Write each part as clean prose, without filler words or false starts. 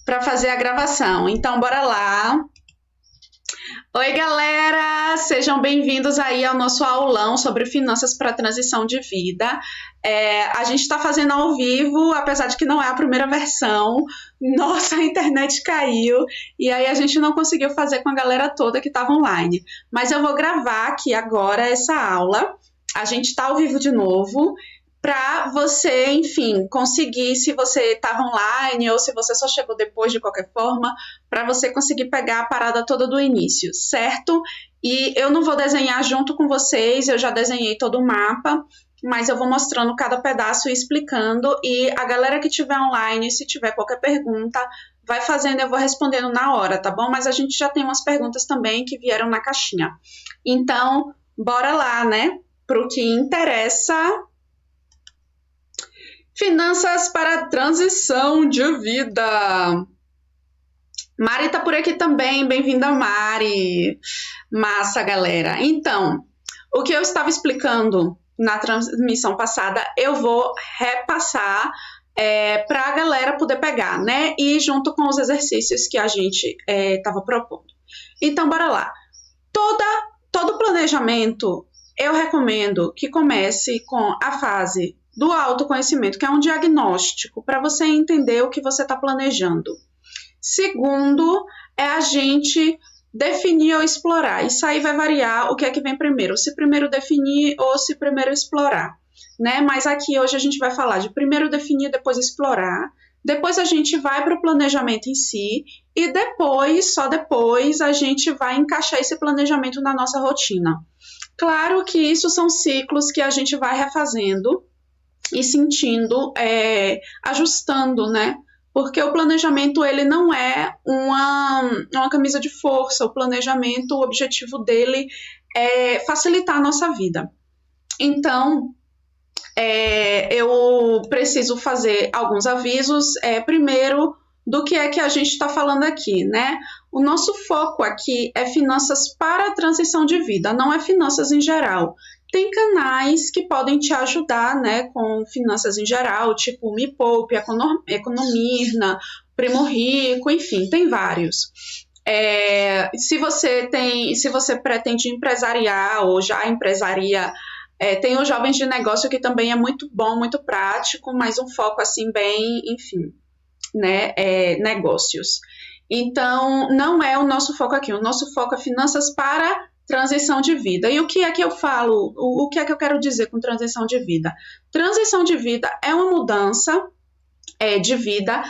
para fazer a gravação. Então, bora lá. Oi, galera! Sejam bem-vindos aí ao nosso aulão sobre finanças para transição de vida. A gente está fazendo ao vivo, apesar de que não é a primeira versão. Nossa, a internet caiu e aí a gente não conseguiu fazer com a galera toda que estava online. Mas eu vou gravar aqui agora essa aula. A gente está ao vivo de novo para você, enfim, conseguir, se você estava online ou se você só chegou depois de qualquer forma, para você conseguir pegar a parada toda do início, certo? E eu não vou desenhar junto com vocês, eu já desenhei todo o mapa, mas eu vou mostrando cada pedaço e explicando, e a galera que estiver online, se tiver qualquer pergunta, vai fazendo, eu vou respondendo na hora, tá bom? Mas a gente já tem umas perguntas também que vieram na caixinha. Então, bora lá, né? Para o que interessa. Finanças para transição de vida. Mari tá por aqui também, bem-vinda, Mari. Massa, galera. Então, o que eu estava explicando na transmissão passada, eu vou repassar para a galera poder pegar, né? E junto com os exercícios que a gente estava propondo. Então, bora lá. Todo planejamento, eu recomendo que comece com a fase do autoconhecimento, que é um diagnóstico para você entender o que você está planejando. Segundo, é a gente definir ou explorar. Isso aí vai variar o que é que vem primeiro, se primeiro definir ou se primeiro explorar, né? Mas aqui hoje a gente vai falar de primeiro definir, depois explorar, depois a gente vai para o planejamento em si e depois, só depois, a gente vai encaixar esse planejamento na nossa rotina. Claro que isso são ciclos que a gente vai refazendo e sentindo, ajustando, né? Porque o planejamento, ele não é uma camisa de força. O planejamento, o objetivo dele é facilitar a nossa vida. Então, eu preciso fazer alguns avisos. Primeiro, do que é que a gente está falando aqui, né? O nosso foco aqui é finanças para a transição de vida, não é finanças em geral. Tem canais que podem te ajudar, né, com finanças em geral, tipo Me Poupe, Economirna, Primo Rico, enfim, tem vários. Se você pretende empresariar ou já empresaria, tem os Jovens de Negócio, que também é muito bom, muito prático, mas um foco assim bem, enfim, né, negócios. Então, não é o nosso foco aqui. O nosso foco é finanças para transição de vida. E o que é que eu falo? O que é que eu quero dizer com transição de vida? Transição de vida é uma mudança de vida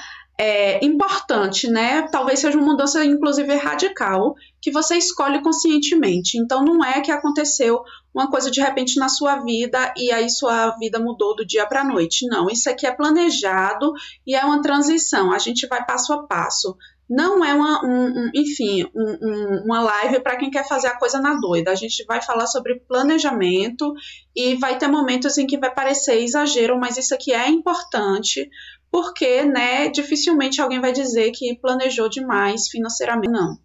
importante, né? Talvez seja uma mudança, inclusive, radical, que você escolhe conscientemente. Então, não é que aconteceu uma coisa de repente na sua vida e aí sua vida mudou do dia para a noite. Não, isso aqui é planejado e é uma transição. A gente vai passo a passo. Não é uma live para quem quer fazer a coisa na doida. A gente vai falar sobre planejamento e vai ter momentos em que vai parecer exagero, mas isso aqui é importante, porque, né, dificilmente alguém vai dizer que planejou demais financeiramente. Não.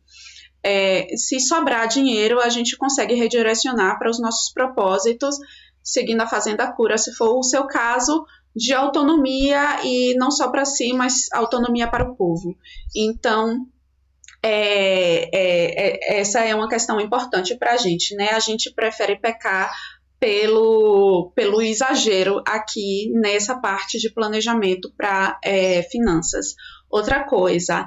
Se sobrar dinheiro, a gente consegue redirecionar para os nossos propósitos, seguindo a Fazenda Cura, se for o seu caso, de autonomia, e não só para si, mas autonomia para o povo. Então, essa é uma questão importante para a gente, né? A gente prefere pecar pelo exagero aqui nessa parte de planejamento para finanças. Outra coisa,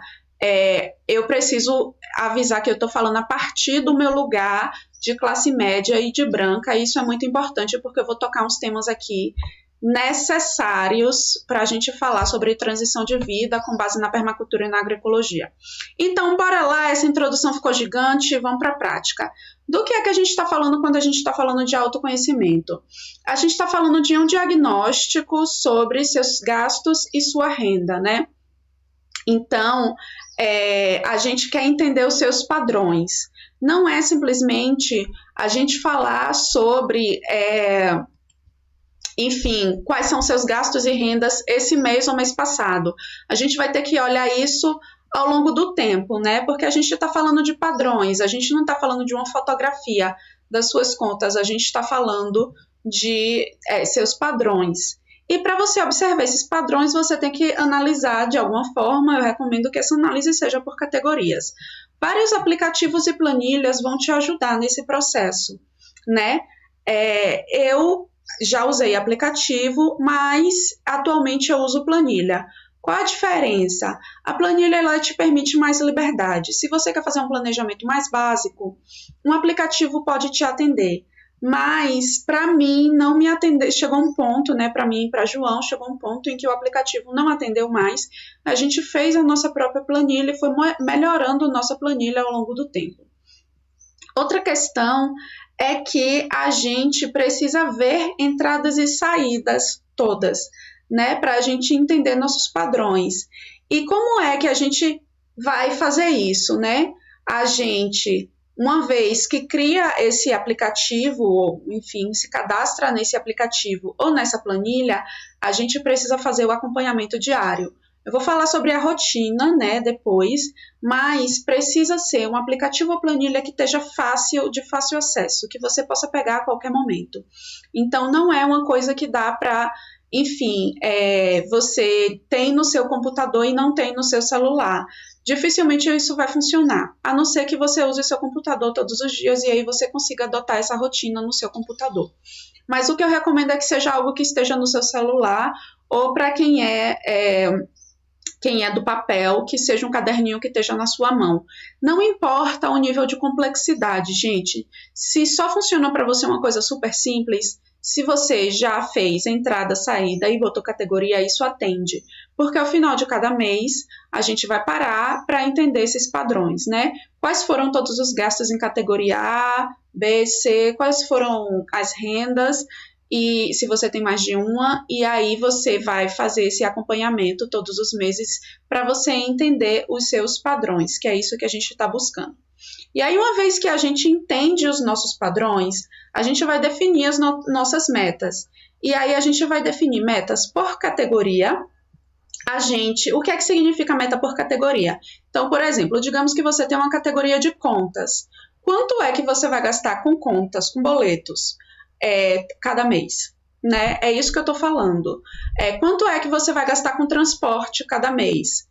eu preciso avisar que eu estou falando a partir do meu lugar de classe média e de branca. Isso é muito importante porque eu vou tocar uns temas aqui necessários para a gente falar sobre transição de vida com base na permacultura e na agroecologia. Então, bora lá, essa introdução ficou gigante, vamos para a prática. Do que é que a gente está falando quando a gente está falando de autoconhecimento? A gente está falando de um diagnóstico sobre seus gastos e sua renda, né? Então, a gente quer entender os seus padrões. Não é simplesmente a gente falar sobre enfim, quais são seus gastos e rendas esse mês ou mês passado. A gente vai ter que olhar isso ao longo do tempo, né? Porque a gente está falando de padrões, a gente não está falando de uma fotografia das suas contas, a gente está falando de seus padrões. E para você observar esses padrões, você tem que analisar de alguma forma. Eu recomendo que essa análise seja por categorias. Vários aplicativos e planilhas vão te ajudar nesse processo, né? Eu já usei aplicativo, mas atualmente eu uso planilha. Qual a diferença? A planilha ela te permite mais liberdade. Se você quer fazer um planejamento mais básico, um aplicativo pode te atender. Mas, para mim, não me atendeu. Chegou um ponto, né? Para mim e para João, chegou um ponto em que o aplicativo não atendeu mais. A gente fez a nossa própria planilha e foi melhorando nossa planilha ao longo do tempo. Outra questão é que a gente precisa ver entradas e saídas todas, né? Para a gente entender nossos padrões. E como é que a gente vai fazer isso, né? A gente, uma vez que cria esse aplicativo, ou enfim, se cadastra nesse aplicativo ou nessa planilha, a gente precisa fazer o acompanhamento diário. Eu vou falar sobre a rotina, né, depois, mas precisa ser um aplicativo ou planilha que esteja de fácil acesso, que você possa pegar a qualquer momento. Então, não é uma coisa que dá para, enfim, você tem no seu computador e não tem no seu celular. Dificilmente isso vai funcionar, a não ser que você use seu computador todos os dias e aí você consiga adotar essa rotina no seu computador. Mas o que eu recomendo é que seja algo que esteja no seu celular ou para quem é do papel, que seja um caderninho que esteja na sua mão. Não importa o nível de complexidade, gente. Se só funciona para você uma coisa super simples, se você já fez entrada, saída e botou categoria, isso atende. Porque ao final de cada mês, a gente vai parar para entender esses padrões, né? Quais foram todos os gastos em categoria A, B, C, quais foram as rendas, e se você tem mais de uma, e aí você vai fazer esse acompanhamento todos os meses para você entender os seus padrões, que é isso que a gente está buscando. E aí, uma vez que a gente entende os nossos padrões, a gente vai definir as nossas metas. E aí a gente vai definir metas por categoria. O que é que significa meta por categoria? Então, por exemplo, digamos que você tem uma categoria de contas. Quanto é que você vai gastar com contas, com boletos, cada mês? Né? É isso que eu estou falando. Quanto é que você vai gastar com transporte cada mês?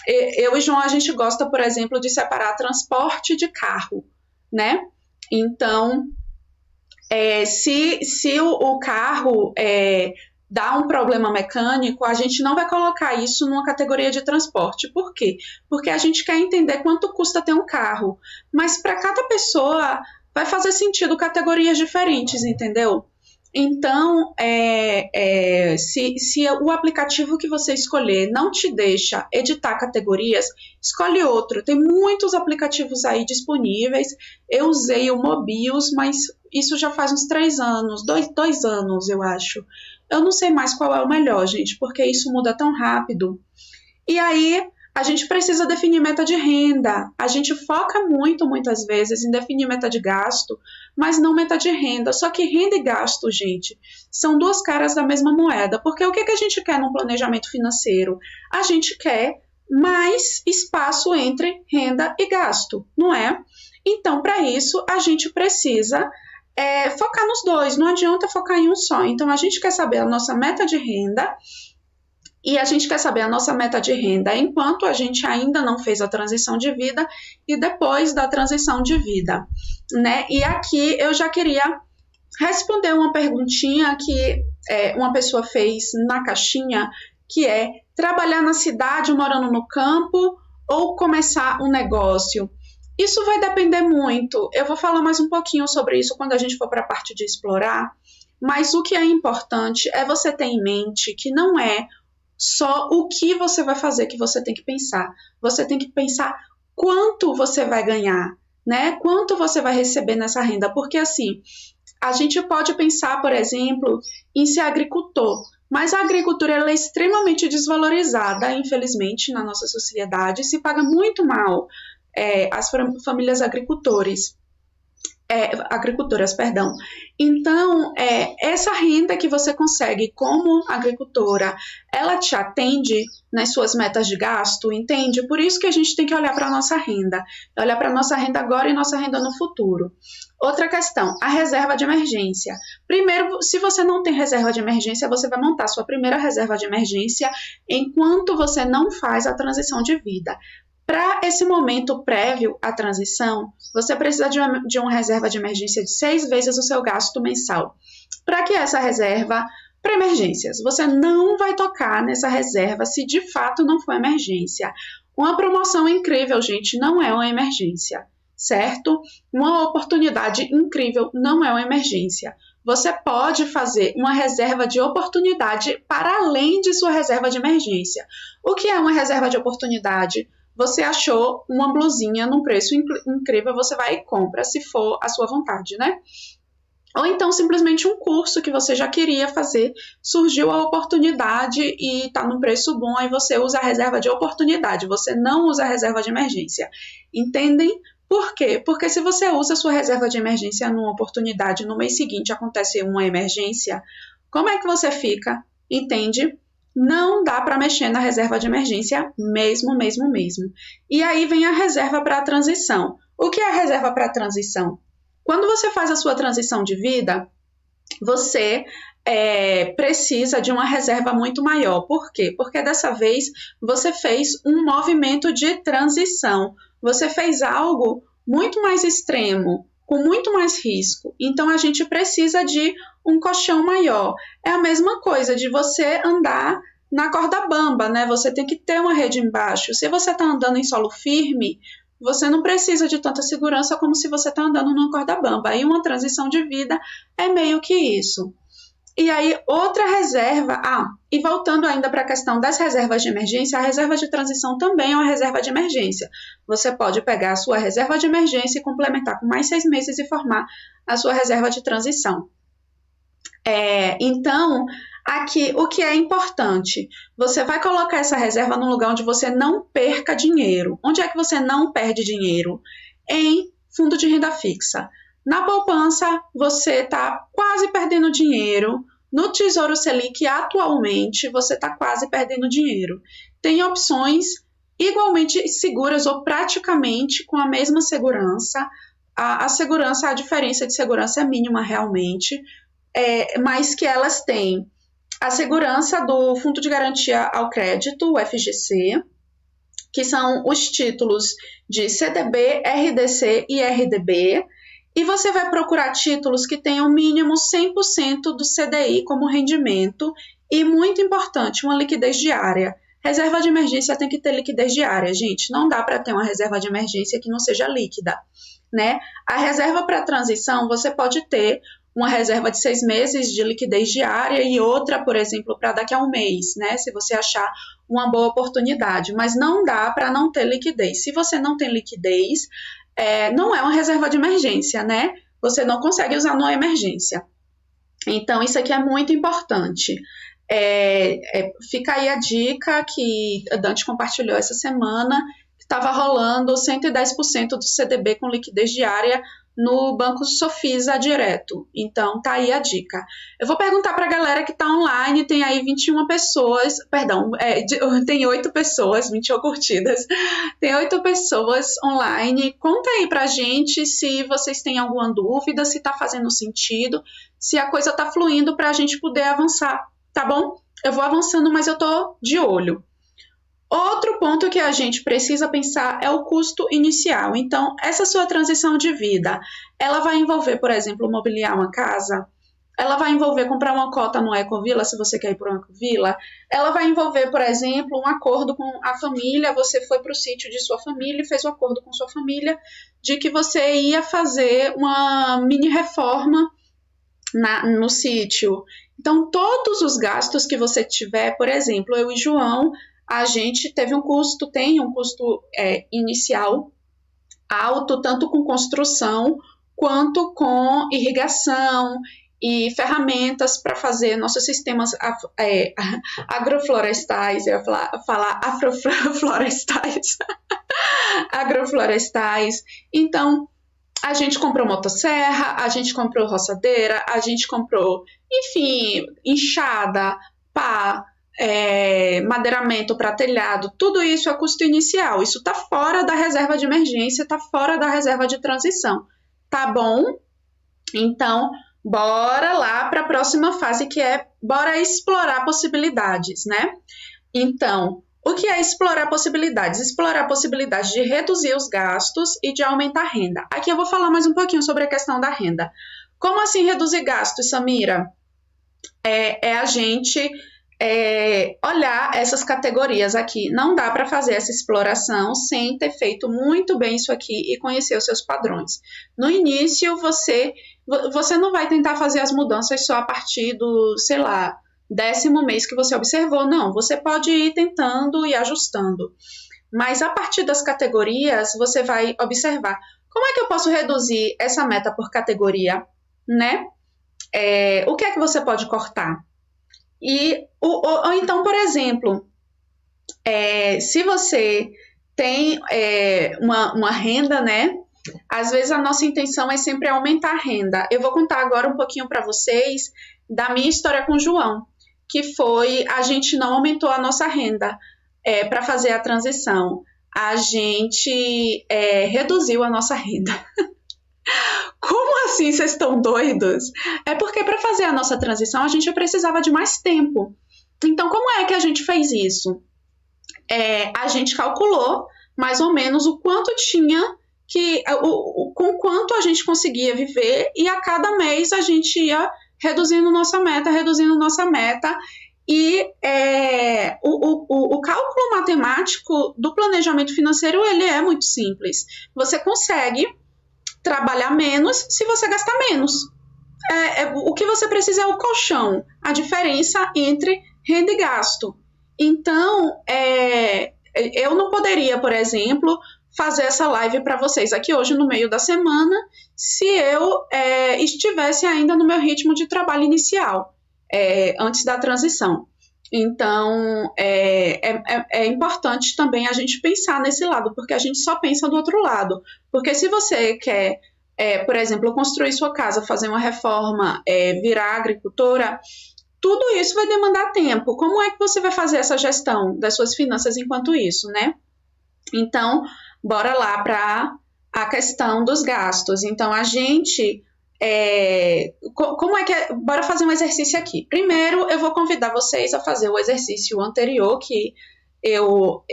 Eu e João, a gente gosta, por exemplo, de separar transporte de carro, né? Então, se o carro dá um problema mecânico, a gente não vai colocar isso numa categoria de transporte. Por quê? Porque a gente quer entender quanto custa ter um carro. Mas para cada pessoa vai fazer sentido categorias diferentes, entendeu? Então, se o aplicativo que você escolher não te deixa editar categorias, escolhe outro. Tem muitos aplicativos aí disponíveis. Eu usei o Mobius, mas isso já faz uns 3 anos, 2 anos, eu acho. Eu não sei mais qual é o melhor, gente, porque isso muda tão rápido. E aí, a gente precisa definir meta de renda. A gente foca muitas vezes, em definir meta de gasto, mas não meta de renda. Só que renda e gasto, gente, são duas caras da mesma moeda. Porque o que a gente quer num planejamento financeiro? A gente quer mais espaço entre renda e gasto, não é? Então, para isso, a gente precisa focar nos dois. Não adianta focar em um só. Então, a gente quer saber a nossa meta de renda. E a gente quer saber a nossa meta de renda enquanto a gente ainda não fez a transição de vida e depois da transição de vida, né? E aqui eu já queria responder uma perguntinha que uma pessoa fez na caixinha, que é trabalhar na cidade morando no campo ou começar um negócio? Isso vai depender muito. Eu vou falar mais um pouquinho sobre isso quando a gente for para a parte de explorar, mas o que é importante é você ter em mente que não é só o que você vai fazer que você tem que pensar. Você tem que pensar quanto você vai ganhar, né? Quanto você vai receber nessa renda. Porque assim, a gente pode pensar, por exemplo, em ser agricultor. Mas a agricultura ela é extremamente desvalorizada, infelizmente, na nossa sociedade. Se paga muito mal as famílias agricultoras. Então, essa renda que você consegue como agricultora, ela te atende nas suas metas de gasto, entende? Por isso que a gente tem que olhar para a nossa renda. Olhar para a nossa renda agora e nossa renda no futuro. Outra questão, a reserva de emergência. Primeiro, se você não tem reserva de emergência, você vai montar sua primeira reserva de emergência enquanto você não faz a transição de vida. Para esse momento prévio à transição, você precisa de uma reserva de emergência de 6 vezes o seu gasto mensal. Para que essa reserva? Para emergências. Você não vai tocar nessa reserva se de fato não for emergência. Uma promoção incrível, gente, não é uma emergência, certo? Uma oportunidade incrível não é uma emergência. Você pode fazer uma reserva de oportunidade para além de sua reserva de emergência. O que é uma reserva de oportunidade? Você achou uma blusinha num preço incrível, você vai e compra, se for a sua vontade, né? Ou então, simplesmente um curso que você já queria fazer, surgiu a oportunidade e está num preço bom, aí você usa a reserva de oportunidade, você não usa a reserva de emergência. Entendem? Por quê? Porque se você usa a sua reserva de emergência numa oportunidade, no mês seguinte acontece uma emergência, como é que você fica? Entende? Não dá para mexer na reserva de emergência mesmo. E aí vem a reserva para a transição. O que é a reserva para a transição? Quando você faz a sua transição de vida, você precisa de uma reserva muito maior. Por quê? Porque dessa vez você fez um movimento de transição. Você fez algo muito mais extremo, com muito mais risco. Então, a gente precisa de um colchão maior. É a mesma coisa de você andar na corda bamba, né? Você tem que ter uma rede embaixo. Se você está andando em solo firme, você não precisa de tanta segurança como se você está andando numa corda bamba. Aí uma transição de vida é meio que isso. E aí outra reserva... e voltando ainda para a questão das reservas de emergência, a reserva de transição também é uma reserva de emergência. Você pode pegar a sua reserva de emergência e complementar com mais 6 meses e formar a sua reserva de transição. Então, aqui, o que é importante? Você vai colocar essa reserva num lugar onde você não perca dinheiro. Onde é que você não perde dinheiro? Em fundo de renda fixa. Na poupança, você está quase perdendo dinheiro. No Tesouro Selic, atualmente, você está quase perdendo dinheiro. Tem opções igualmente seguras ou praticamente com a mesma segurança. A diferença de segurança é mínima realmente, mas que elas têm a segurança do Fundo de Garantia ao Crédito, o FGC, que são os títulos de CDB, RDC e RDB, e você vai procurar títulos que tenham mínimo 100% do CDI como rendimento e, muito importante, uma liquidez diária. Reserva de emergência tem que ter liquidez diária, gente. Não dá para ter uma reserva de emergência que não seja líquida, né? A reserva para transição, você pode ter uma reserva de 6 meses de liquidez diária e outra, por exemplo, para daqui a um mês, né? Se você achar uma boa oportunidade. Mas não dá para não ter liquidez. Se você não tem liquidez, não é uma reserva de emergência, né? Você não consegue usar numa emergência. Então, isso aqui é muito importante. Fica aí a dica que a Dante compartilhou essa semana, que estava rolando 110% do CDB com liquidez diária no Banco Sofisa direto. Então, tá aí a dica. Eu vou perguntar para a galera que está online, tem aí 21 pessoas, tem 8 pessoas, 21 curtidas, tem 8 pessoas online. Conta aí pra gente se vocês têm alguma dúvida, se tá fazendo sentido, se a coisa tá fluindo para a gente poder avançar, tá bom? Eu vou avançando, mas eu tô de olho. Outro ponto que a gente precisa pensar é o custo inicial. Então, essa sua transição de vida, ela vai envolver, por exemplo, mobiliar uma casa, ela vai envolver comprar uma cota no Ecovila, se você quer ir para uma Ecovila, ela vai envolver, por exemplo, um acordo com a família, você foi para o sítio de sua família e fez um acordo com sua família de que você ia fazer uma mini reforma no sítio. Então, todos os gastos que você tiver, por exemplo, eu e João, a gente tem um custo inicial alto, tanto com construção quanto com irrigação e ferramentas para fazer nossos sistemas agroflorestais, eu ia falar afroflorestais, agroflorestais. Então, a gente comprou motosserra, a gente comprou roçadeira, a gente comprou, enfim, enxada, pá, madeiramento para telhado, tudo isso é custo inicial. Isso está fora da reserva de emergência, está fora da reserva de transição. Tá bom? Então, bora lá para a próxima fase, que é bora explorar possibilidades, né? Então, o que é explorar possibilidades? Explorar a possibilidade de reduzir os gastos e de aumentar a renda. Aqui eu vou falar mais um pouquinho sobre a questão da renda. Como assim reduzir gastos, Samira? É a gente olhar essas categorias aqui. Não dá para fazer essa exploração sem ter feito muito bem isso aqui e conhecer os seus padrões. No início, você não vai tentar fazer as mudanças só a partir do, sei lá, 10º mês que você observou. Não, você pode ir tentando e ajustando. Mas a partir das categorias, você vai observar como é que eu posso reduzir essa meta por categoria, né? O que é que você pode cortar? Ou então, por exemplo, se você tem uma renda, né? Às vezes a nossa intenção é sempre aumentar a renda. Eu vou contar agora um pouquinho para vocês da minha história com o João, que foi a gente não aumentou a nossa renda para fazer a transição. A gente reduziu a nossa renda. Como assim vocês estão doidos? É porque para fazer a nossa transição a gente precisava de mais tempo. Então, como é que a gente fez isso? A gente calculou mais ou menos o quanto tinha com quanto a gente conseguia viver, e a cada mês a gente ia reduzindo nossa meta. E o cálculo matemático do planejamento financeiro, ele é muito simples. Você consegue trabalhar menos se você gastar menos. O que você precisa é o colchão, a diferença entre renda e gasto. Então, eu não poderia, por exemplo, fazer essa live para vocês aqui hoje no meio da semana se eu estivesse ainda no meu ritmo de trabalho inicial, antes da transição. Então, é importante também a gente pensar nesse lado, porque a gente só pensa do outro lado. Porque se você quer, por exemplo, construir sua casa, fazer uma reforma, virar agricultora, tudo isso vai demandar tempo. Como é que você vai fazer essa gestão das suas finanças enquanto isso, né? Então, bora lá para a questão dos gastos. Então, a gente... como é que bora fazer um exercício aqui. Primeiro, eu vou convidar vocês a fazer o exercício anterior, que eu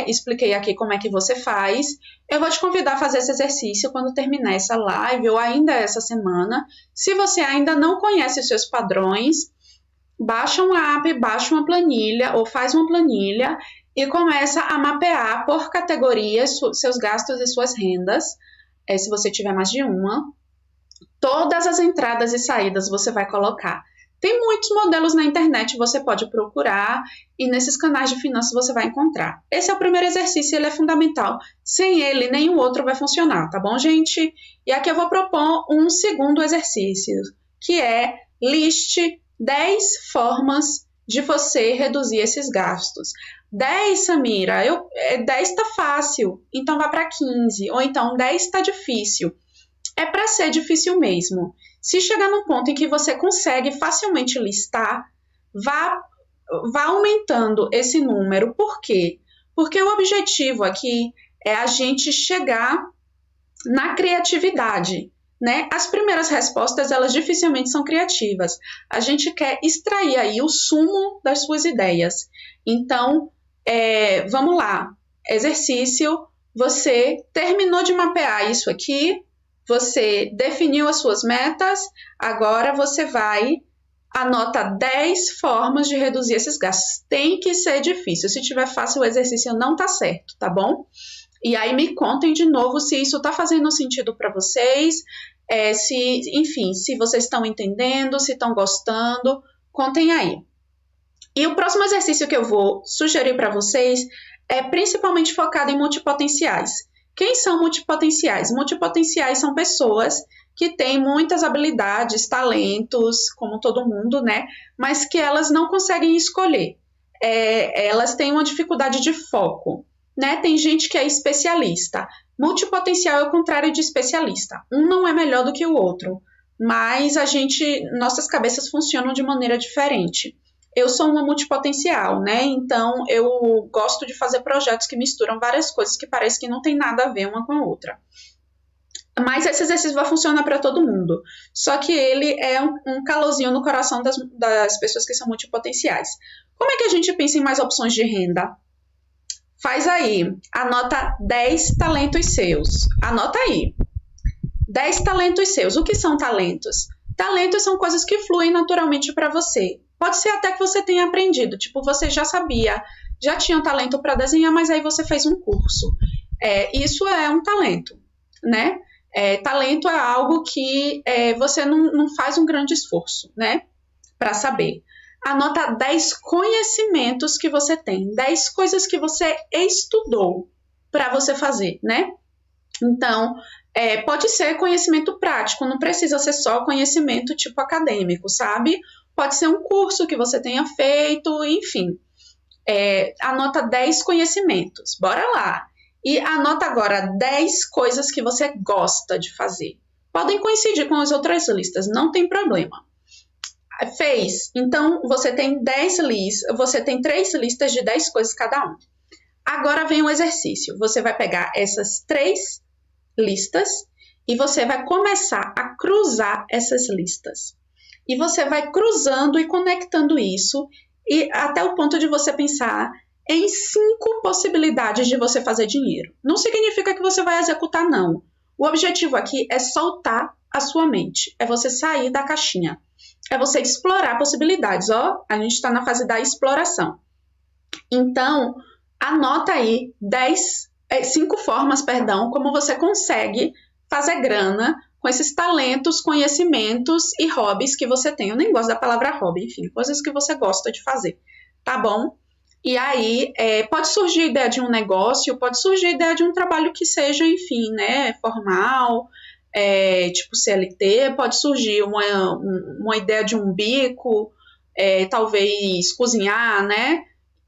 expliquei aqui como é que você faz. Eu vou te convidar a fazer esse exercício quando terminar essa live, ou ainda essa semana. Se você ainda não conhece os seus padrões, baixa um app, baixa uma planilha, ou faz uma planilha e começa a mapear por categorias seus gastos e suas rendas, se você tiver mais de uma. Todas as entradas e saídas você vai colocar. Tem muitos modelos na internet, você pode procurar, e nesses canais de finanças você vai encontrar. Esse é o primeiro exercício, ele é fundamental. Sem ele, nenhum outro vai funcionar, tá bom, gente? E aqui eu vou propor um segundo exercício, que é liste 10 formas de você reduzir esses gastos. 10, Samira, 10 tá fácil, então vá para 15, ou então 10 tá difícil. É para ser difícil mesmo. Se chegar num ponto em que você consegue facilmente listar, vá aumentando esse número. Por quê? Porque o objetivo aqui é a gente chegar na criatividade, né? As primeiras respostas, elas dificilmente são criativas. A gente quer extrair aí o sumo das suas ideias. Então, vamos lá. Exercício, você terminou de mapear isso aqui, você definiu as suas metas, agora você anota 10 formas de reduzir esses gastos. Tem que ser difícil. Se tiver fácil, o exercício não tá certo, tá bom? E aí me contem de novo se isso tá fazendo sentido para vocês, se vocês estão entendendo, se estão gostando, contem aí. E o próximo exercício que eu vou sugerir para vocês é principalmente focado em multipotenciais. Quem são multipotenciais? Multipotenciais são pessoas que têm muitas habilidades, talentos, como todo mundo, né? Mas que elas não conseguem escolher. Elas têm uma dificuldade de foco, né? Tem gente que é especialista. Multipotencial é o contrário de especialista. Um não é melhor do que o outro, mas nossas cabeças funcionam de maneira diferente. Eu sou uma multipotencial, né? Então, eu gosto de fazer projetos que misturam várias coisas que parece que não tem nada a ver uma com a outra. Mas esse exercício vai funcionar para todo mundo. Só que ele é um calorzinho no coração das pessoas que são multipotenciais. Como é que a gente pensa em mais opções de renda? Faz aí, anota 10 talentos seus. Anota aí. 10 talentos seus. O que são talentos? Talentos são coisas que fluem naturalmente para você. Pode ser até que você tenha aprendido. Tipo, você já sabia, já tinha um talento para desenhar, mas aí você fez um curso. Isso é um talento, né? Talento é algo que você não faz um grande esforço, né? Para saber. Anota 10 conhecimentos que você tem, 10 coisas que você estudou para você fazer, né? Então, pode ser conhecimento prático, não precisa ser só conhecimento tipo acadêmico, sabe? Pode ser um curso que você tenha feito, enfim. Anota 10 conhecimentos, bora lá. E anota agora 10 coisas que você gosta de fazer. Podem coincidir com as outras listas, não tem problema. Fez, então você tem 10 listas, você tem 3 listas de 10 coisas cada um. Agora vem o exercício. Você vai pegar essas 3 listas e você vai começar a cruzar essas listas. E você vai cruzando e conectando isso e até o ponto de você pensar em 5 possibilidades de você fazer dinheiro. Não significa que você vai executar, não. O objetivo aqui é soltar a sua mente, é você sair da caixinha, é você explorar possibilidades. Ó, a gente está na fase da exploração. Então, anota aí 5 formas, como você consegue fazer grana com esses talentos, conhecimentos e hobbies que você tem. Eu nem gosto da palavra hobby, enfim, coisas que você gosta de fazer, tá bom? E aí, pode surgir a ideia de um negócio, pode surgir a ideia de um trabalho que seja, enfim, né, formal, tipo CLT, pode surgir uma ideia de um bico, talvez cozinhar, né?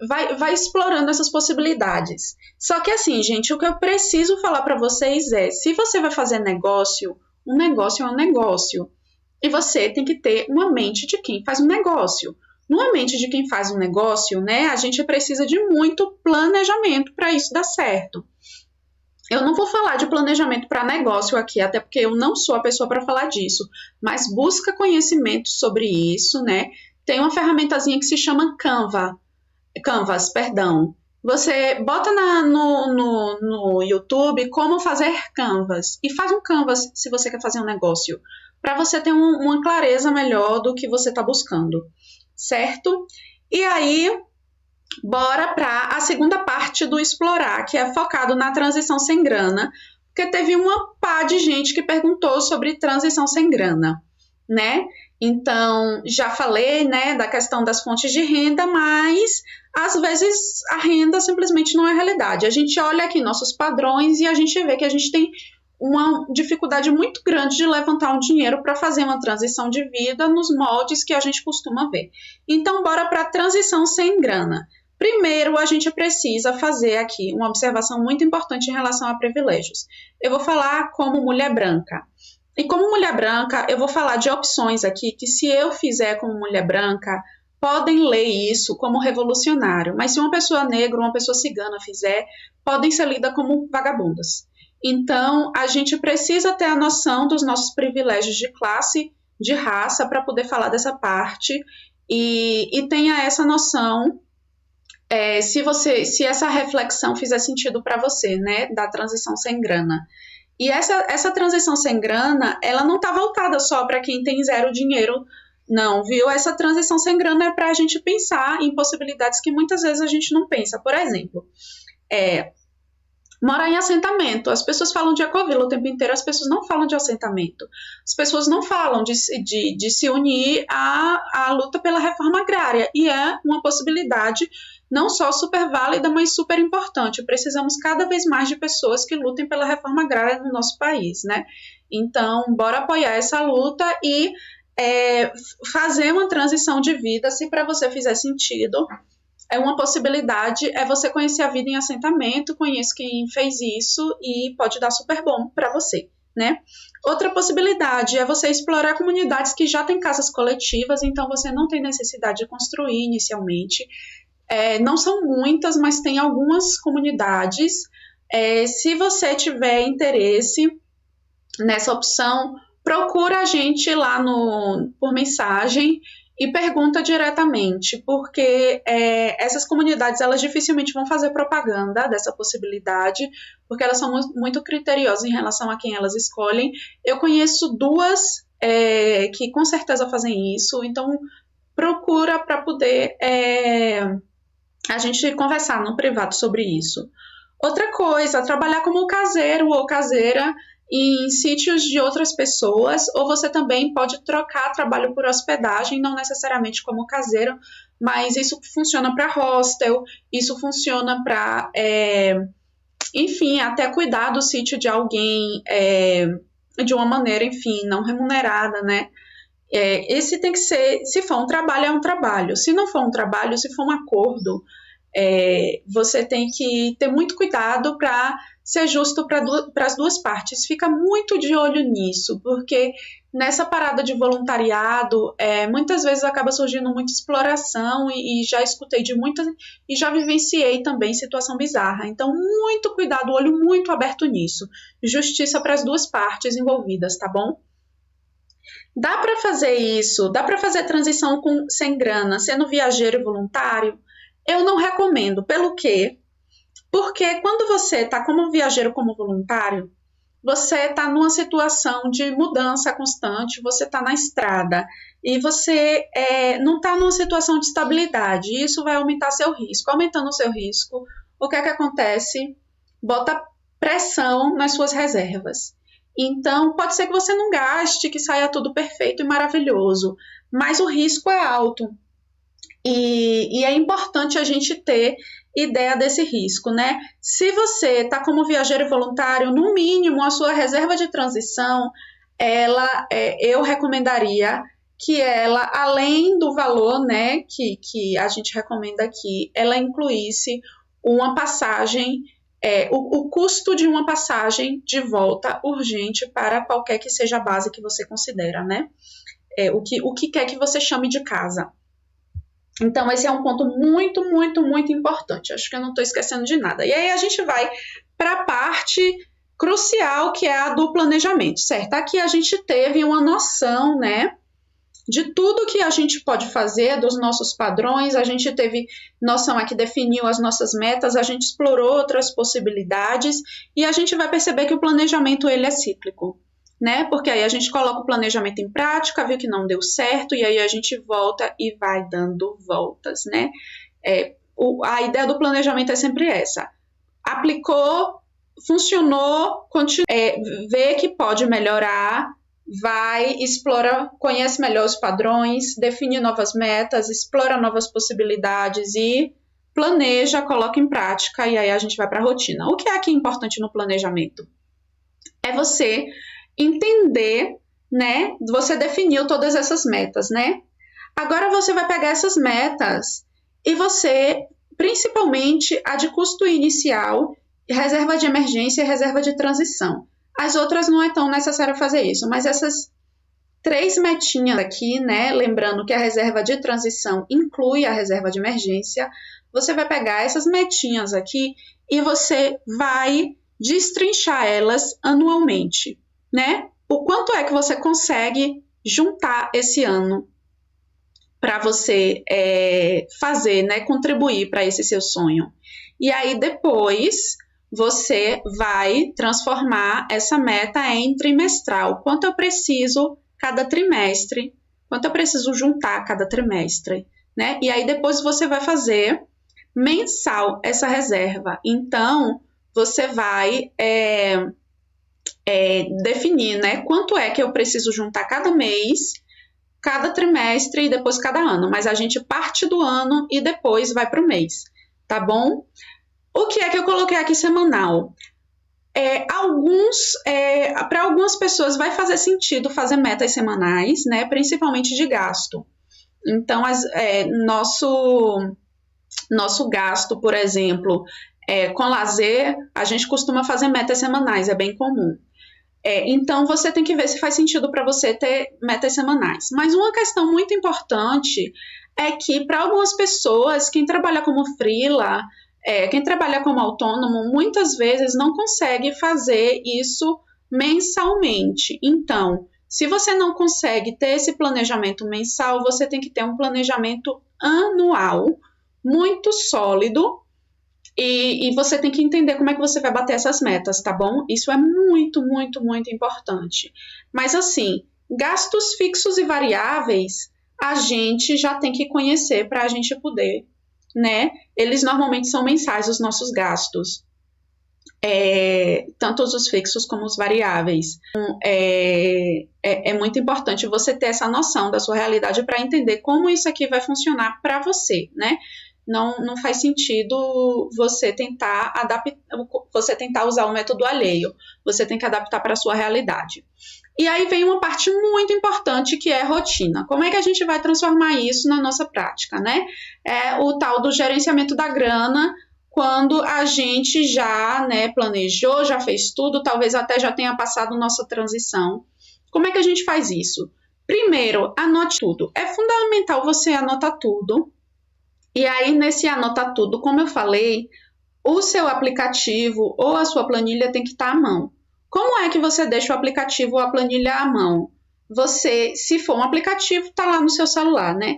Vai explorando essas possibilidades. Só que assim, gente, o que eu preciso falar para vocês se você vai fazer negócio, um negócio é um negócio. E você tem que ter uma mente de quem faz um negócio. Numa mente de quem faz um negócio, né, a gente precisa de muito planejamento para isso dar certo. Eu não vou falar de planejamento para negócio aqui, até porque eu não sou a pessoa para falar disso, mas busca conhecimento sobre isso, né? Tem uma ferramentazinha que se chama Canvas. Você bota no YouTube como fazer Canvas e faz um Canvas se você quer fazer um negócio, para você ter uma clareza melhor do que você está buscando, certo? E aí, bora para a segunda parte do explorar, que é focado na transição sem grana, porque teve uma pá de gente que perguntou sobre transição sem grana, né? Então, já falei, né, da questão das fontes de renda, mas às vezes a renda simplesmente não é realidade. A gente olha aqui nossos padrões e a gente vê que a gente tem uma dificuldade muito grande de levantar um dinheiro para fazer uma transição de vida nos moldes que a gente costuma ver. Então, bora para a transição sem grana. Primeiro, a gente precisa fazer aqui uma observação muito importante em relação a privilégios. Eu vou falar como mulher branca. E como mulher branca, eu vou falar de opções aqui que, se eu fizer como mulher branca, podem ler isso como revolucionário. Mas se uma pessoa negra, uma pessoa cigana fizer, podem ser lidas como vagabundas. Então, a gente precisa ter a noção dos nossos privilégios de classe, de raça, para poder falar dessa parte. E tenha essa noção, se essa reflexão fizer sentido para você, né, da transição sem grana. E essa transição sem grana, ela não está voltada só para quem tem zero dinheiro, não, viu? Essa transição sem grana é para a gente pensar em possibilidades que muitas vezes a gente não pensa. Por exemplo, morar em assentamento. As pessoas falam de ecovila o tempo inteiro, as pessoas não falam de assentamento. As pessoas não falam de se unir à luta pela reforma agrária. E é uma possibilidade não só super válida, mas super importante. Precisamos cada vez mais de pessoas que lutem pela reforma agrária no nosso país, né? Então, bora apoiar essa luta e fazer uma transição de vida, se para você fizer sentido. Uma possibilidade é você conhecer a vida em assentamento, conheço quem fez isso e pode dar super bom para você, né? Outra possibilidade é você explorar comunidades que já têm casas coletivas, então você não tem necessidade de construir inicialmente. Não são muitas, mas tem algumas comunidades. Se você tiver interesse, nessa opção, procura a gente lá por mensagem e pergunta diretamente, porque essas comunidades, elas dificilmente vão fazer propaganda dessa possibilidade, porque elas são muito criteriosas em relação a quem elas escolhem. Eu conheço duas que com certeza fazem isso, então procura para poder a gente conversar no privado sobre isso. Outra coisa, trabalhar como caseiro ou caseira em sítios de outras pessoas, ou você também pode trocar trabalho por hospedagem, não necessariamente como caseiro, mas isso funciona para hostel, isso funciona para, enfim, até cuidar do sítio de alguém de uma maneira, enfim, não remunerada, né? Esse tem que ser, se for um trabalho, é um trabalho. Se não for um trabalho, se for um acordo, você tem que ter muito cuidado para ser justo para as duas partes. Fica muito de olho nisso, porque nessa parada de voluntariado, muitas vezes acaba surgindo muita exploração e já escutei de muitas e já vivenciei também situação bizarra. Então, muito cuidado, olho muito aberto nisso. Justiça para as duas partes envolvidas, tá bom? Dá para fazer isso, dá para fazer transição sem grana, sendo viajeiro e voluntário? Eu não recomendo. Pelo quê? Porque quando você está como viajeiro, como voluntário, você está numa situação de mudança constante, você está na estrada e você não está numa situação de estabilidade. E isso vai aumentar seu risco. Aumentando o seu risco, o que é que acontece? Bota pressão nas suas reservas. Então, pode ser que você não gaste, que saia tudo perfeito e maravilhoso, mas o risco é alto. E é importante a gente ter ideia desse risco, né? Se você está como viajeiro voluntário, no mínimo a sua reserva de transição, eu recomendaria que ela, além do valor, né, que a gente recomenda aqui, ela incluísse uma passagem, o custo de uma passagem de volta urgente para qualquer que seja a base que você considera, né? O que quer que você chame de casa. Então, esse é um ponto muito, muito, muito importante. Acho que eu não estou esquecendo de nada. E aí a gente vai para a parte crucial, que é a do planejamento, certo? Aqui a gente teve uma noção, né, de tudo que a gente pode fazer, dos nossos padrões, a gente teve noção aqui, definiu as nossas metas, a gente explorou outras possibilidades e a gente vai perceber que o planejamento, ele é cíclico. Né? Porque aí a gente coloca o planejamento em prática, viu que não deu certo, e aí a gente volta e vai dando voltas, né? A ideia do planejamento é sempre essa. Aplicou, funcionou, vê que pode melhorar, vai, explora, conhece melhor os padrões, define novas metas, explora novas possibilidades e planeja, coloca em prática, e aí a gente vai para a rotina. O que é aqui importante no planejamento? É você entender, né? Você definiu todas essas metas, né? Agora você vai pegar essas metas e você, principalmente a de custo inicial, reserva de emergência e reserva de transição. As outras não é tão necessário fazer isso, mas essas 3 metinhas aqui, né? Lembrando que a reserva de transição inclui a reserva de emergência. Você vai pegar essas metinhas aqui e você vai destrinchar elas anualmente. Né? O quanto é que você consegue juntar esse ano para você fazer, né? Contribuir para esse seu sonho. E aí depois você vai transformar essa meta em trimestral. Quanto eu preciso cada trimestre? Quanto eu preciso juntar cada trimestre? Né? E aí depois você vai fazer mensal essa reserva. Então você vai definir, né, quanto é que eu preciso juntar cada mês, cada trimestre e depois cada ano, mas a gente parte do ano e depois vai para o mês, tá bom? O que é que eu coloquei aqui semanal? Para algumas pessoas vai fazer sentido fazer metas semanais, né, principalmente de gasto. Então, nosso gasto, por exemplo, com lazer, a gente costuma fazer metas semanais, é bem comum. Então, você tem que ver se faz sentido para você ter metas semanais. Mas uma questão muito importante é que, para algumas pessoas, quem trabalha como freela, quem trabalha como autônomo, muitas vezes não consegue fazer isso mensalmente. Então, se você não consegue ter esse planejamento mensal, você tem que ter um planejamento anual, muito sólido, e você tem que entender como é que você vai bater essas metas, tá bom? Isso é muito, muito, muito importante. Mas assim, gastos fixos e variáveis, a gente já tem que conhecer para a gente poder, né? Eles normalmente são mensais, os nossos gastos. Tanto os fixos como os variáveis. É muito importante você ter essa noção da sua realidade para entender como isso aqui vai funcionar para você, né? Não faz sentido você tentar usar o método alheio. Você tem que adaptar para a sua realidade. E aí vem uma parte muito importante que é rotina. Como é que a gente vai transformar isso na nossa prática, né? É o tal do gerenciamento da grana, quando a gente já, né, planejou, já fez tudo, talvez até já tenha passado nossa transição. Como é que a gente faz isso? Primeiro, anote tudo. É fundamental você anotar tudo. E aí, nesse anotar tudo, como eu falei, o seu aplicativo ou a sua planilha tem que estar à mão. Como é que você deixa o aplicativo ou a planilha à mão? Você, se for um aplicativo, está lá no seu celular, né?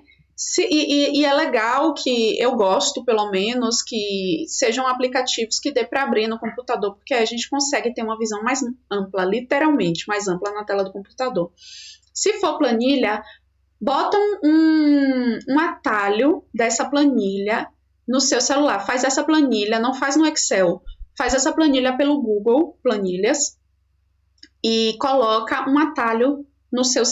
E é legal que eu gosto, pelo menos, que sejam aplicativos que dê para abrir no computador, porque aí a gente consegue ter uma visão mais ampla, literalmente, mais ampla na tela do computador. Se for planilha, bota um atalho dessa planilha no seu celular. Faz essa planilha, não faz no Excel, faz essa planilha pelo Google Planilhas e coloca um atalho no seu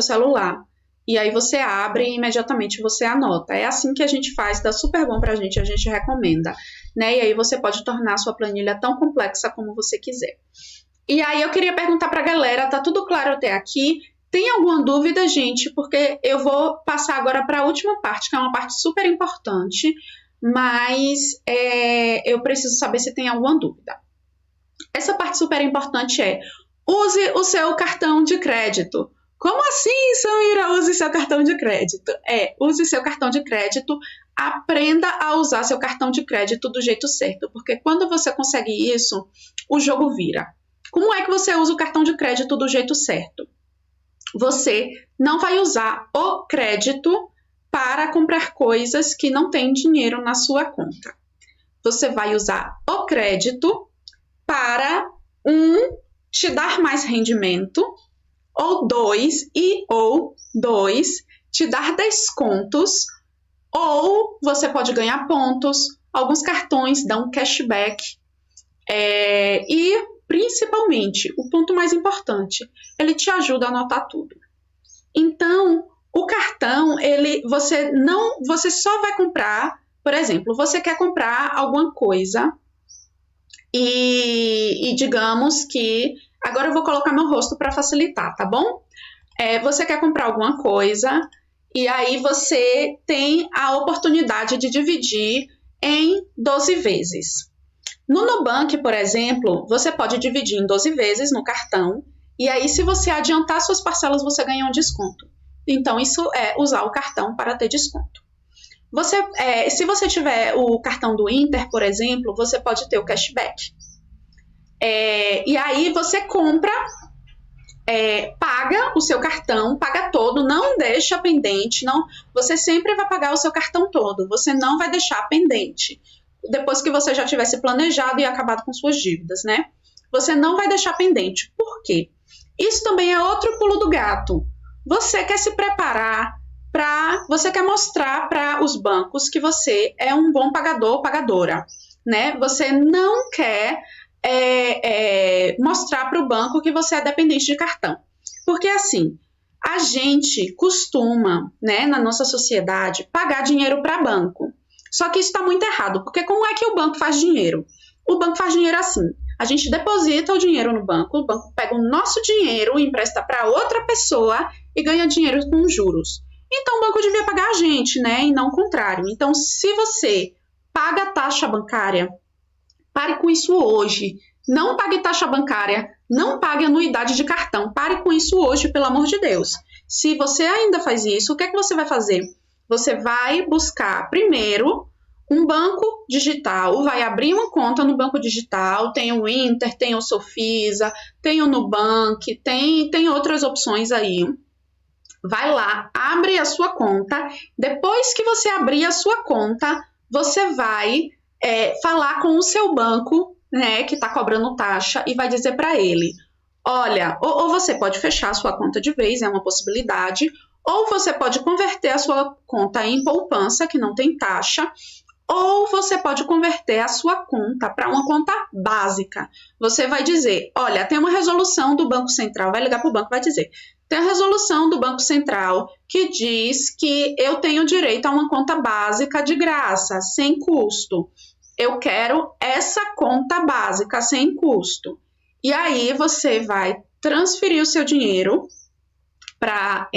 celular. E aí você abre e imediatamente você anota. É assim que a gente faz, dá super bom pra gente, a gente recomenda, né? E aí você pode tornar a sua planilha tão complexa como você quiser. E aí eu queria perguntar pra galera, tá tudo claro até aqui? Tem alguma dúvida, gente? Porque eu vou passar agora para a última parte, que é uma parte super importante, mas eu preciso saber se tem alguma dúvida. Essa parte super importante é: use o seu cartão de crédito. Como assim, Samira? Use seu cartão de crédito. Use seu cartão de crédito, aprenda a usar seu cartão de crédito do jeito certo, porque quando você consegue isso, o jogo vira. Como é que você usa o cartão de crédito do jeito certo? Você não vai usar o crédito para comprar coisas que não têm dinheiro na sua conta. Você vai usar o crédito para, te dar mais rendimento, ou dois, te dar descontos, ou você pode ganhar pontos. Alguns cartões dão cashback. E, principalmente, o ponto mais importante, ele te ajuda a anotar tudo. Então, o cartão, você só vai comprar, por exemplo, você quer comprar alguma coisa e digamos que, agora eu vou colocar meu rosto para facilitar, tá bom? Você quer comprar alguma coisa e aí você tem a oportunidade de dividir em 12 vezes. No Nubank, por exemplo, você pode dividir em 12 vezes no cartão e aí se você adiantar suas parcelas, você ganha um desconto. Então, isso é usar o cartão para ter desconto. Se você tiver o cartão do Inter, por exemplo, você pode ter o cashback. E aí você compra, paga o seu cartão, paga todo, não deixa pendente, você sempre vai pagar o seu cartão todo, você não vai deixar pendente. Depois que você já tivesse planejado e acabado com suas dívidas, né? Você não vai deixar pendente. Por quê? Isso também é outro pulo do gato. Você quer se preparar você quer mostrar para os bancos que você é um bom pagador ou pagadora, né? Você não quer mostrar para o banco que você é dependente de cartão. Porque assim, a gente costuma, né, na nossa sociedade, pagar dinheiro para banco. Só que isso está muito errado, porque como é que o banco faz dinheiro? O banco faz dinheiro assim: a gente deposita o dinheiro no banco, o banco pega o nosso dinheiro, empresta para outra pessoa e ganha dinheiro com juros. Então o banco devia pagar a gente, né, e não o contrário. Então, se você paga taxa bancária, pare com isso hoje. Não pague taxa bancária, não pague anuidade de cartão. Pare com isso hoje, pelo amor de Deus. Se você ainda faz isso, o que é que você vai fazer? Você vai buscar primeiro um banco digital, vai abrir uma conta no banco digital, tem o Inter, tem o Sofisa, tem o Nubank, tem outras opções aí. Vai lá, abre a sua conta. Depois que você abrir a sua conta, você vai falar com o seu banco, né, que está cobrando taxa, e vai dizer para ele, olha, ou você pode fechar a sua conta de vez, é uma possibilidade, ou você pode converter a sua conta em poupança, que não tem taxa, ou você pode converter a sua conta para uma conta básica. Você vai dizer, olha, tem uma resolução do Banco Central, vai ligar para o banco e vai dizer, tem a resolução do Banco Central que diz que eu tenho direito a uma conta básica de graça, sem custo. Eu quero essa conta básica sem custo. E aí você vai transferir o seu dinheiro para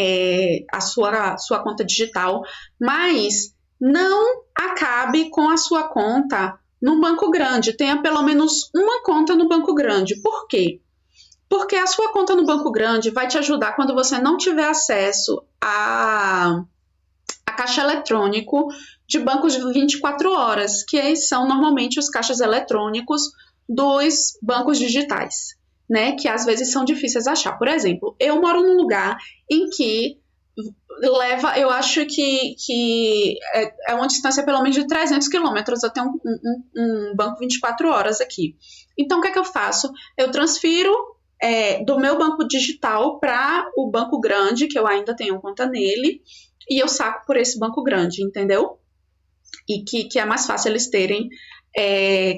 a sua conta digital, mas não acabe com a sua conta no banco grande. Tenha pelo menos uma conta no banco grande. Por quê? Porque a sua conta no banco grande vai te ajudar quando você não tiver acesso a caixa eletrônico de bancos de 24 horas, que são normalmente os caixas eletrônicos dos bancos digitais, né? Que às vezes são difíceis de achar. Por exemplo, eu moro num lugar em que eu acho que é uma distância pelo menos de 300 quilômetros. Eu tenho um banco 24 horas aqui. Então, o que é que eu faço? Eu transfiro do meu banco digital para o banco grande, que eu ainda tenho conta nele, e eu saco por esse banco grande, entendeu? E que é mais fácil eles terem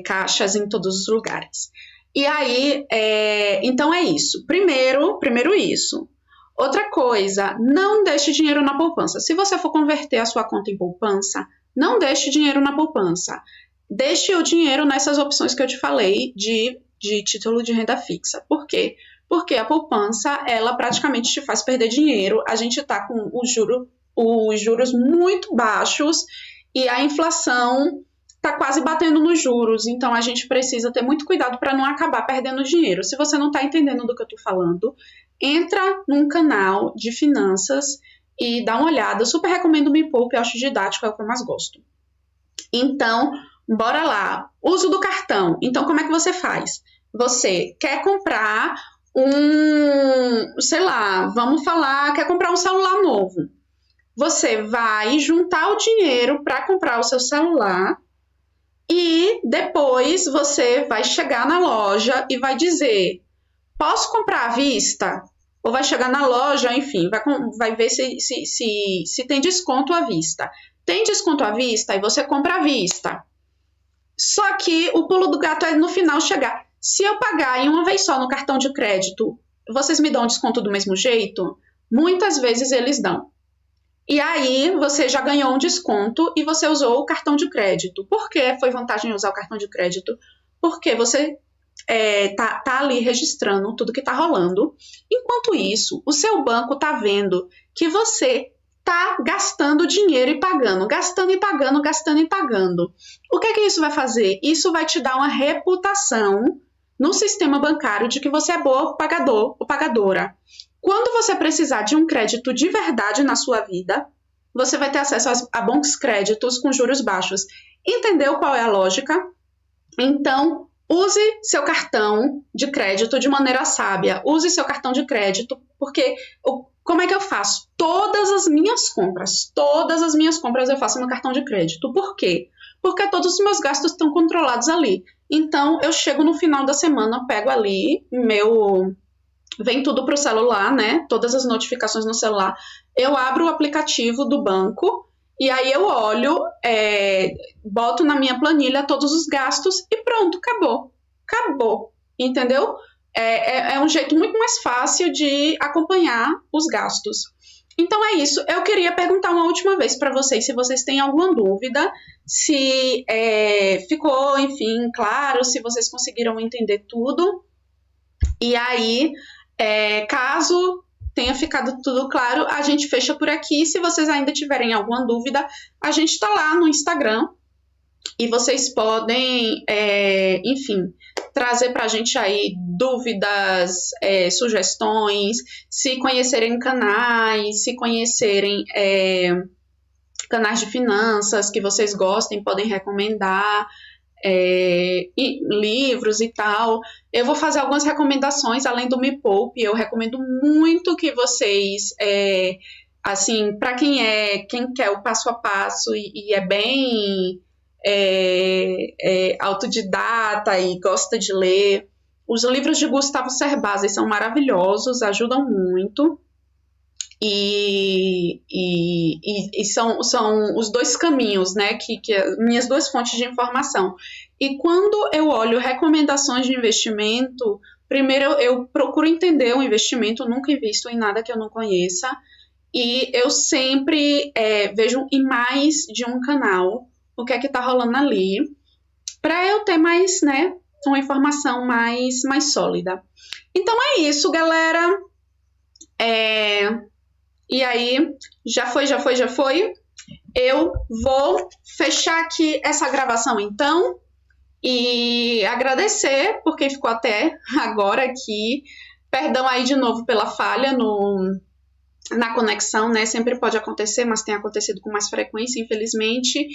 caixas em todos os lugares. E aí, então é isso. Primeiro isso. Outra coisa, não deixe dinheiro na poupança. Se você for converter a sua conta em poupança, não deixe dinheiro na poupança. Deixe o dinheiro nessas opções que eu te falei de título de renda fixa. Por quê? Porque a poupança, ela praticamente te faz perder dinheiro. A gente está com os juros muito baixos e a inflação está quase batendo nos juros. Então, a gente precisa ter muito cuidado para não acabar perdendo dinheiro. Se você não está entendendo do que eu estou falando, entra num canal de finanças e dá uma olhada. Eu super recomendo o Me Poupe, eu acho didático, é o que eu mais gosto. Então, bora lá. Uso do cartão. Então, como é que você faz? Você quer comprar quer comprar um celular novo. Você vai juntar o dinheiro para comprar o seu celular e depois você vai chegar na loja e vai dizer, posso comprar à vista? Ou vai chegar na loja, enfim, vai ver se tem desconto à vista. Tem desconto à vista e você compra à vista. Só que o pulo do gato é no final chegar. Se eu pagar em uma vez só no cartão de crédito, vocês me dão desconto do mesmo jeito? Muitas vezes eles dão. E aí você já ganhou um desconto e você usou o cartão de crédito. Por que foi vantagem usar o cartão de crédito? Porque você tá ali registrando tudo que está rolando. Enquanto isso, o seu banco está vendo que você está gastando dinheiro e pagando, gastando e pagando, gastando e pagando. O que isso vai fazer? Isso vai te dar uma reputação no sistema bancário de que você é bom pagador ou pagadora. Quando você precisar de um crédito de verdade na sua vida, você vai ter acesso a bons créditos com juros baixos. Entendeu qual é a lógica? Então, use seu cartão de crédito de maneira sábia. Use seu cartão de crédito, porque como é que eu faço? Todas as minhas compras eu faço no cartão de crédito. Por quê? Porque todos os meus gastos estão controlados ali. Então, eu chego no final da semana, pego ali vem tudo para o celular, né? Todas as notificações no celular. Eu abro o aplicativo do banco e aí eu olho, boto na minha planilha todos os gastos e pronto, acabou, entendeu? É um jeito muito mais fácil de acompanhar os gastos. Então é isso, eu queria perguntar uma última vez para vocês, se vocês têm alguma dúvida, se ficou, enfim, claro, se vocês conseguiram entender tudo. E aí, caso tenha ficado tudo claro, a gente fecha por aqui. Se vocês ainda tiverem alguma dúvida, a gente está lá no Instagram e vocês podem, enfim, trazer para a gente aí dúvidas, sugestões, se conhecerem canais, se conhecerem canais de finanças que vocês gostem, podem recomendar, e livros e tal. Eu vou fazer algumas recomendações além do Me Poupe. Eu recomendo muito que vocês, assim, para quem quer o passo a passo e é bem autodidata e gosta de ler, os livros de Gustavo Cerbasi são maravilhosos, ajudam muito. E são os dois caminhos, né, que minhas duas fontes de informação. E quando eu olho recomendações de investimento, primeiro eu procuro entender o investimento, nunca invisto em nada que eu não conheça, e eu sempre vejo em mais de um canal o que é que tá rolando ali, para eu ter mais, né, uma informação mais sólida. Então é isso, galera. E aí, já foi. Eu vou fechar aqui essa gravação então e agradecer por quem ficou até agora aqui. Perdão aí de novo pela falha na conexão, né? Sempre pode acontecer, mas tem acontecido com mais frequência, infelizmente.